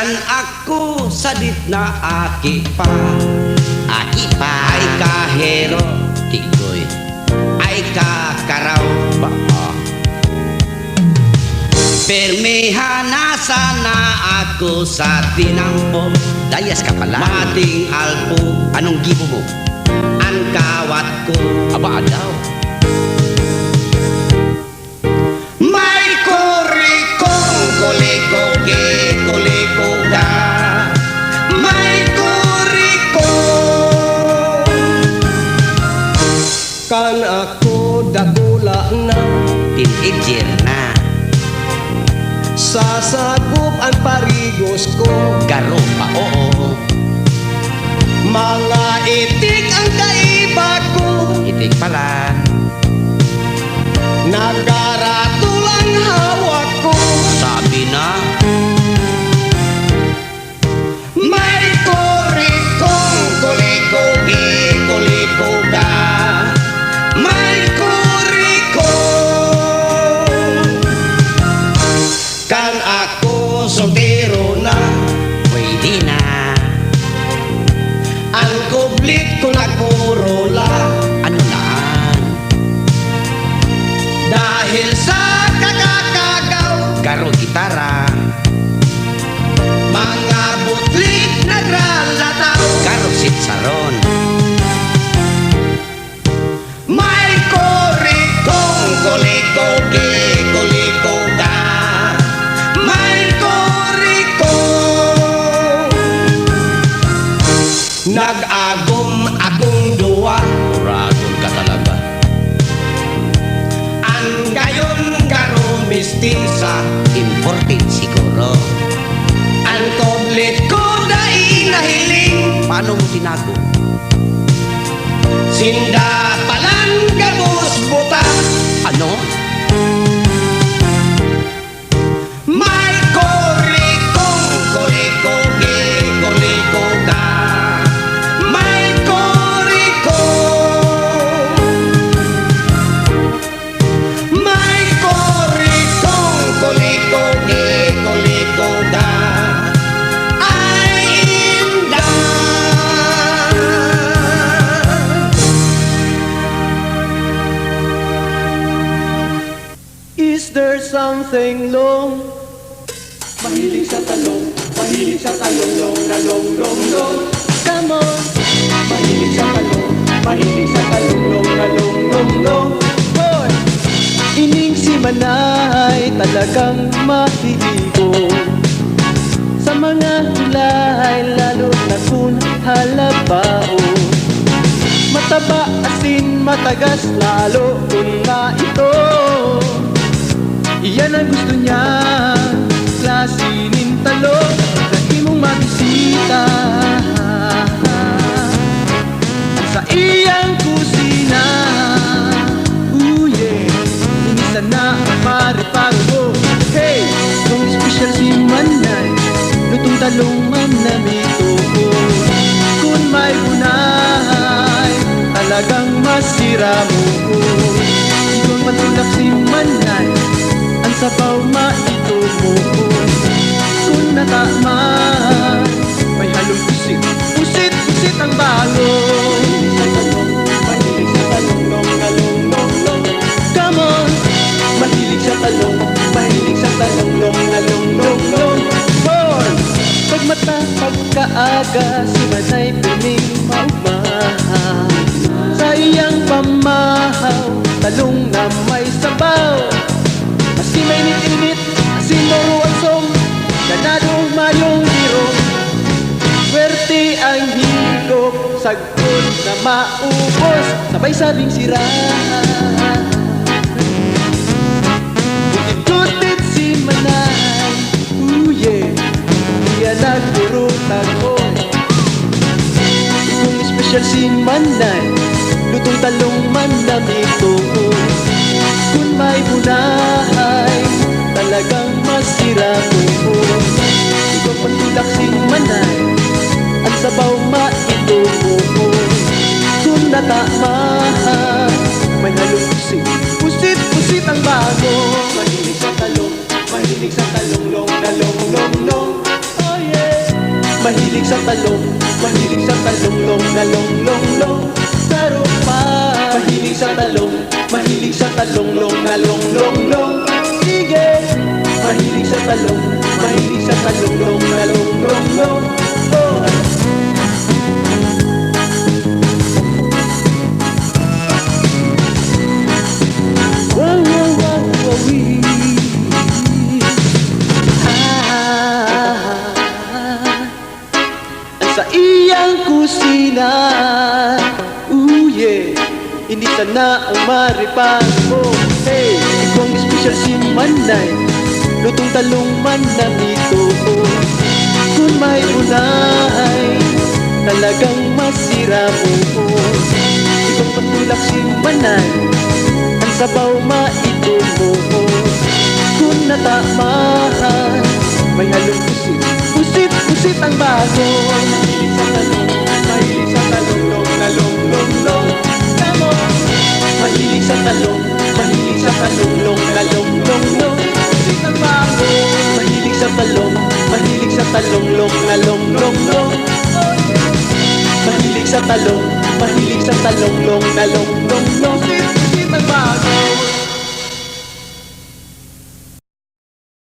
Kan ako sadit na aki pa ay kahero tigoy ay kakaraw ba permehan na sana ako sa tinampo Dayas ka pala. mating alpo Anong gibo mo? ang kawat ko Aba daw. may kurikong kuliko kuliko ka may kurikong Kan ako dakula na Teenager na. sasagop ang parigos ko. Garo pa, oo. Mga itik ang kaiba ko, Itig pala. nagaratul ang hawak ko. Sabi na. may kurikong kuliko ka may kurikong kan ako soltero na Pwede na. ang kublit ko nagpurola Ano na? dahil sa kakakagaw Garo gitara. mga butlik nagralataw Garo sitsaron. may kurikong kuliko ka may kurikong nag-agom akong duwa Uragon ka talaga. ang gayon karo mistisa Imported siguro. ang kublit ko dai nahiling Paano mo tinago? sinda palang gabos buta Ano? may kurikong kuliko ka may kurikong may kurikong kuliko ka ay indah. Is there something long? Mahilig sa talong long na long long long. Come on, Mahilig sa talong long na long long long. boy! Ining si Manay talagang mahiligo sa mga hulay, lalo na kung halabao. Mataba, asin, matagas, lalo kung nga ito. Iyan ang gusto niya, klasinin talong na imong mabisita sa iyang kusina. Ooh yeah, inisan na ang pare-paro mo. Hey, kung special si Manay, lutong talong man na mito. Kung may unay, talagang masira mo. Kung matulak si Manay, ang sabaw maito mo. Kung natama, may halong pusit, pusit ang bago. Mahilig sa talong long na long long long. Come on, Mahilig sa talong long na long long long. boy! Pagmata, pagkaaga, si Manay piling maumahaw. Sa iyang pamahaw, talong na may sabaw. Kasi may init-init, asin mo ang song, ganado mayong biro. Swerte ang higop, sagod na maubos, sabay sabing sira. Butit-butit si Manay, ooh yeah, iya nagpurutan ko. Kung special si Manay, lutong talong man na mito. Kung may bunahay, talagang masira ko. Ikaw pantulak si Manay, ang sabaw maito mo. Kung natama, may halong pusit ang bago. Mahilig sa talong long na long long long. Oh yeah. Mahilig sa talong, mahilig sa talong, long na long, long, long. Taro pa. Mahilig sa talong, mahilig sa talong, long na long, long, long. Sige. Mahilig sa talong, mahilig sa talong, long na long, long, long. Oh. Wow, wow, wow, wow, wee. Sa iyang kusina, ooh yeah, hindi sana ang maripan mo. Hey, ikaw ang special si Manay, lutong talong manamito. Kung may unay, talagang masira mo. Ikaw patulak si Manay, ang sabaw maito mo. Kung natamahan, may halong pusit, pusit, pusit ang bago. Mahilig sa talong, long na long, long, long. Come on! Mahilig sa talong, mahilig sa talong, long na long, long, long. Pusit ang bago. Mahilig sa talong, mahilig sa talong, long na long, long, long. Mahilig sa talong, mahilig sa talong, long na long, long, long. Pusit, pusit ang bago.